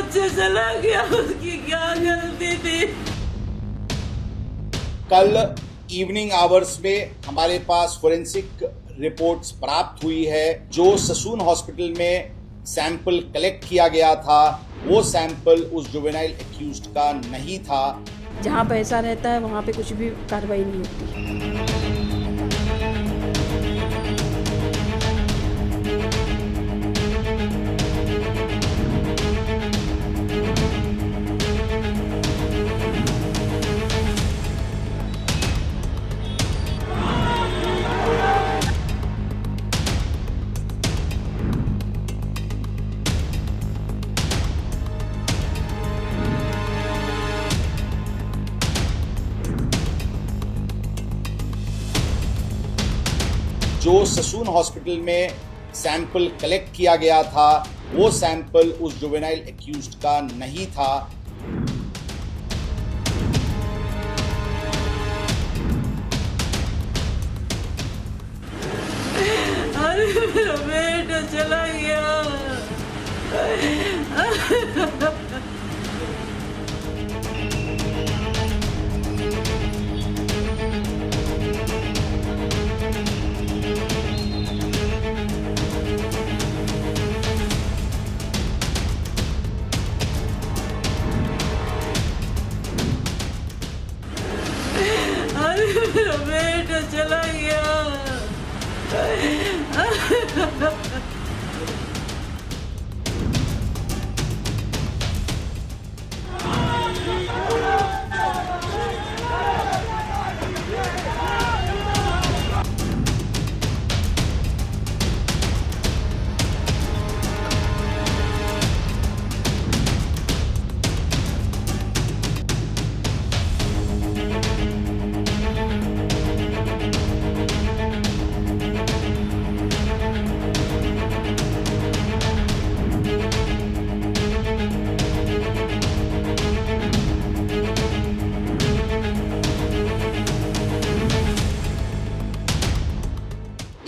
बच्चा चला गया, उसकी क्या गलती थी। कल इवनिंग आवर्स में हमारे पास फोरेंसिक रिपोर्ट्स प्राप्त हुई है। जो ससून हॉस्पिटल में सैंपल कलेक्ट किया गया था वो सैंपल उस जुवेनाइल एक्यूज्ड का नहीं था। जहाँ पैसा रहता है वहाँ पे कुछ भी कार्रवाई नहीं होती। जो ससून हॉस्पिटल में सैंपल कलेक्ट किया गया था वो सैंपल उस जुवेनाइल एक्यूज्ड का नहीं था। अरे मेरा बेटा चला गया। अरे मेरा बेटा चला गया।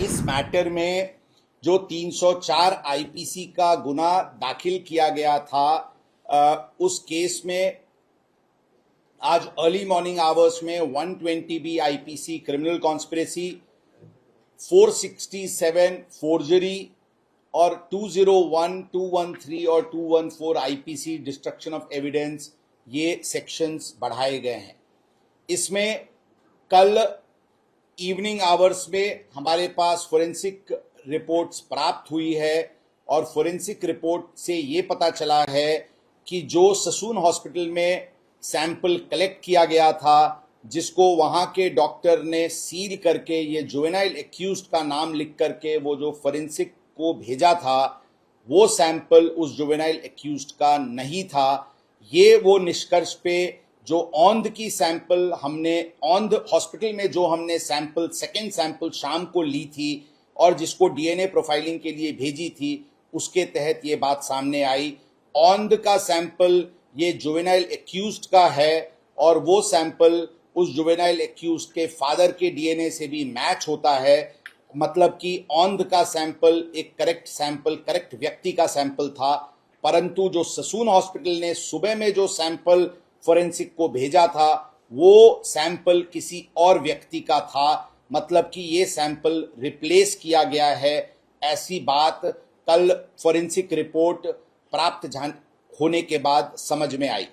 इस मैटर में जो 304 आईपीसी का गुना दाखिल किया गया था उस केस में आज अर्ली मॉर्निंग आवर्स में 120 B IPC criminal conspiracy, 467 forgery और 201, 213 और 214 आईपीसी डिस्ट्रक्शन ऑफ एविडेंस, ये सेक्शंस बढ़ाए गए हैं। इसमें कल इवनिंग आवर्स में हमारे पास फोरेंसिक रिपोर्ट्स प्राप्त हुई है और फोरेंसिक रिपोर्ट से ये पता चला है कि जो ससून हॉस्पिटल में सैंपल कलेक्ट किया गया था जिसको वहाँ के डॉक्टर ने सील करके ये जुवेनाइल एक्यूज्ड का नाम लिख करके वो जो फोरेंसिक को भेजा था वो सैंपल उस जुवेनाइल एक्यूज्ड का नहीं था। ये वो निष्कर्ष पे जो औंध की सैंपल हमने औंध हॉस्पिटल में जो हमने सैंपल सेकेंड सैंपल शाम को ली थी और जिसको डीएनए प्रोफाइलिंग के लिए भेजी थी उसके तहत ये बात सामने आई। औंध का सैंपल ये जुवेनाइल एक्यूज्ड का है और वो सैंपल उस जुवेनाइल एक्यूज्ड के फादर के डीएनए से भी मैच होता है। मतलब कि औंध का सैंपल एक करेक्ट व्यक्ति का सैंपल था, परंतु जो ससून हॉस्पिटल ने सुबह में जो सैंपल फोरेंसिक को भेजा था वो सैंपल किसी और व्यक्ति का था। मतलब कि ये सैंपल रिप्लेस किया गया है, ऐसी बात कल फोरेंसिक रिपोर्ट प्राप्त होने के बाद समझ में आई।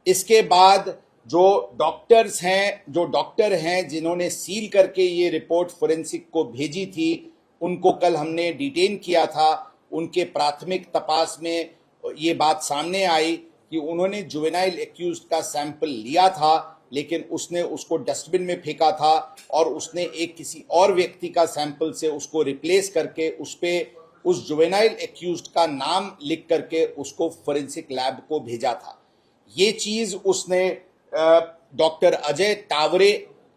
इसके बाद जो डॉक्टर हैं जिन्होंने सील करके ये रिपोर्ट फोरेंसिक को भेजी थी उनको कल हमने डिटेन किया था। उनके प्राथमिक तपास में ये बात सामने आई कि उन्होंने जुवेनाइल एक्यूज्ड का सैंपल लिया था लेकिन उसने उसको डस्टबिन में फेंका था और उसने एक किसी और व्यक्ति का सैंपल से उसको रिप्लेस करके उस जुवेनाइल एक्यूज्ड का नाम लिख करके उसको फोरेंसिक लैब को भेजा था। ये चीज उसने डॉक्टर अजय टावरे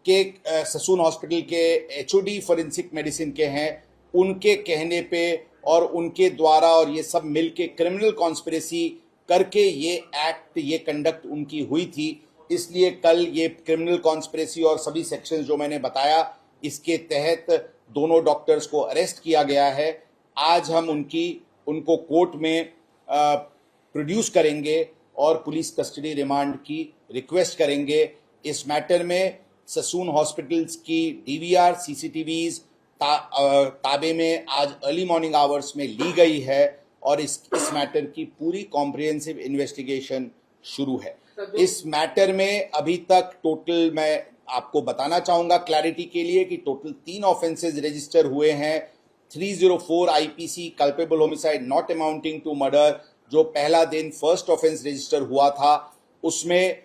के ससून हॉस्पिटल के एचओडी फोरेंसिक मेडिसिन के हैं, उनके कहने पे और उनके द्वारा और ये सब मिलके क्रिमिनल कॉन्स्पिरेसी करके ये कंडक्ट उनकी हुई थी। इसलिए कल ये क्रिमिनल कॉन्स्पिरेसी और सभी सेक्शन जो मैंने बताया इसके तहत दोनों डॉक्टर्स को अरेस्ट किया गया है। आज हम उनको कोर्ट में प्रोड्यूस करेंगे और पुलिस कस्टडी रिमांड की रिक्वेस्ट करेंगे। इस मैटर में ससून हॉस्पिटल्स की डीवीआर सीसीटीवीज ताबे में आज अर्ली मॉर्निंग आवर्स में ली गई है और इस मैटर की पूरी कॉम्प्रिहेंसिव इन्वेस्टिगेशन शुरू है। इस मैटर में अभी तक टोटल, मैं आपको बताना चाहूंगा क्लैरिटी के लिए, कि टोटल 3 ऑफेंसेस रजिस्टर हुए हैं। 304 IPC culpable homicide not amounting to murder, जो पहला दिन फर्स्ट ऑफेंस रजिस्टर हुआ था, उसमें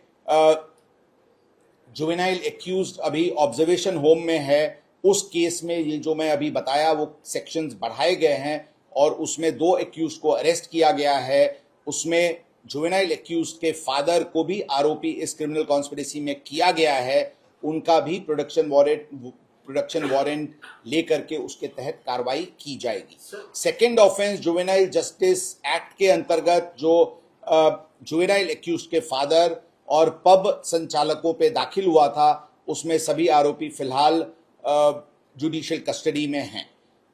जुवेनाइल एक्यूज्ड अभी ऑब्जर्वेशन होम में है। उस केस में ये जो मैं अभी बताया वो सेक्शंस बढ़ाए गए हैं और उसमें 2 एक्यूज्ड को अरेस्ट किया गया है। उसमें जुवेनाइल एक्यूज्ड के फादर को भी आरोपी इस क्रिमिनल कॉन्स्पिरेसी में किया गया है। उनका भी प्रोडक्शन वारंट लेकर के उसके तहत कार्रवाई की जाएगी। Second offence juvenile justice act के अंतर्गत जो जुवेनाइल एक्यूज्ड के फादर और पब संचालकों पे दाखिल हुआ था, उसमें सभी आरोपी फिलहाल जुडिशियल कस्टडी में हैं।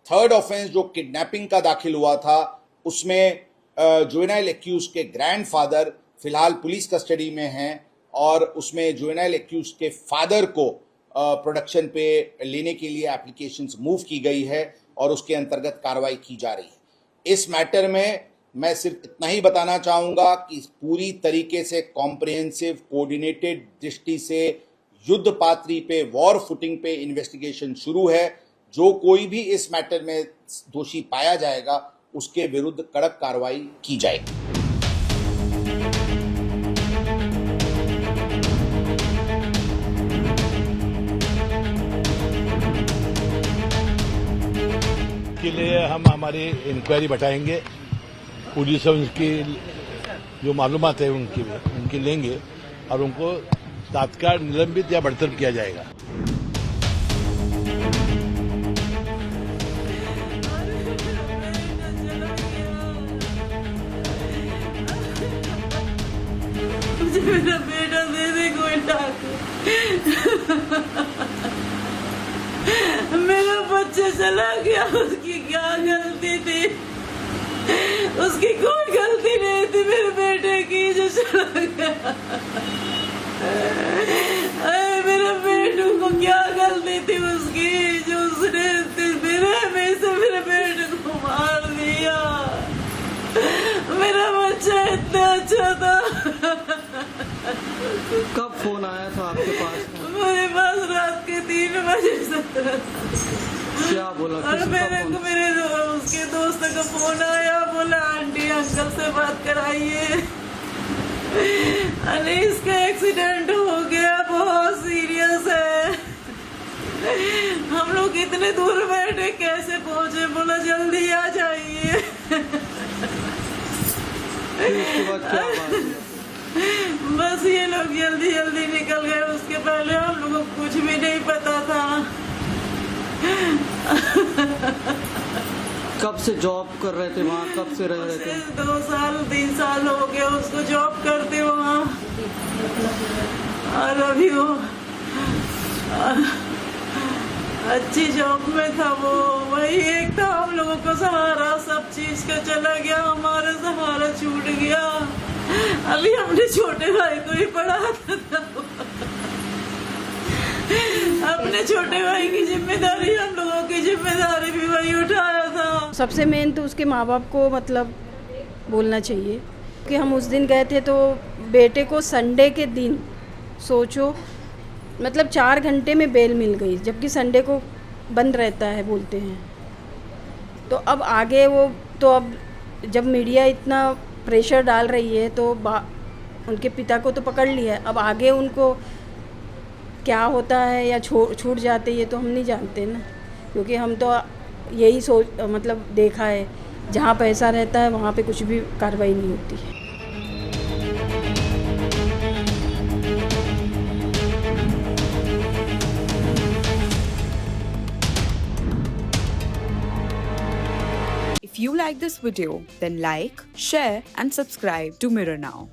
थर्ड ऑफेंस जो किडनैपिंग का दाखिल हुआ था, उसमें जुवेनाइल एक्यूज्ड के ग्रैंडफादर फिलहाल पुलिस कस्टडी में हैं और उसमें जुवेनाइल एक्यूज्ड के फादर को प्रोडक्शन पे लेने के लिए एप्लीकेशंस मूव की गई है और उसके अंतर्गत कार्रवाई की जा रही है। इस मैटर में मैं सिर्फ इतना ही बताना चाहूंगा कि पूरी तरीके से कॉम्प्रिहेंसिव कोऑर्डिनेटेड दृष्टि से युद्ध पात्री पे, वॉर फुटिंग पे इन्वेस्टिगेशन शुरू है। जो कोई भी इस मैटर में दोषी पाया जाएगा उसके विरुद्ध कड़क कार्रवाई की जाएगी। के लिए हम हमारी इंक्वायरी बढ़ाएंगे, पुलिस से उनकी जो मालूमात है उनकी लेंगे और उनको तत्काल निलंबित या बर्तरफ किया जाएगा। मुझे मेरा बेटा दे दे कोई डाकू। मेरा बच्चा चला गया, उसकी क्या गलती थी? उसकी कोई गलती नहीं थी मेरे बेटे की जो चला गया। अरे मेरे बेटू को क्या गलती थी उसकी जो उसने मेरे में से मेरे बेटे को मार दिया। मेरा बच्चा इतना अच्छा था। कब फोन आया था आपके पास? मेरे पास रात के 3 बजे से। क्या बोला? और मेरे उसके दोस्त का फोन आया, बोला आंटी अंकल से बात कराइए, अरे इसका एक्सीडेंट हो गया, बहुत सीरियस है। हम लोग इतने दूर बैठे कैसे पहुंचे? बोला जल्दी आ जाइए। उसके बाद क्या बात? बस ये लोग जल्दी जल्दी निकल गए। उसके पहले हम लोगों को कुछ भी नहीं पता था। कब से जॉब कर रहे थे वहाँ? कब से रह रहे थे? 2 साल 3 साल हो गए उसको जॉब करते वहाँ। और अभी वो अच्छी जॉब में था। वो वही एक था हम लोगों को सहारा, सब चीज का चला गया, हमारा सहारा छूट गया। अभी हमने छोटे भाई को ही पढ़ाता था। अपने छोटे भाई की जिम्मेदारी, हम लोगों की जिम्मेदारी भी वही उठाया था। सबसे मेन तो उसके माँ बाप को मतलब बोलना चाहिए कि हम उस दिन गए थे तो बेटे को संडे के दिन सोचो मतलब 4 घंटे में बेल मिल गई, जबकि संडे को बंद रहता है बोलते हैं। तो अब आगे वो तो अब जब मीडिया इतना प्रेशर डाल रही है तो उनके पिता को तो पकड़ लिया है, अब आगे उनको क्या होता है या छूट जाते ये तो हम नहीं जानते ना, क्योंकि हम तो यही मतलब देखा है जहाँ पैसा रहता है वहाँ पे कुछ भी कार्रवाई नहीं होती है। If you like this video, then like, share and subscribe to Mirror Now.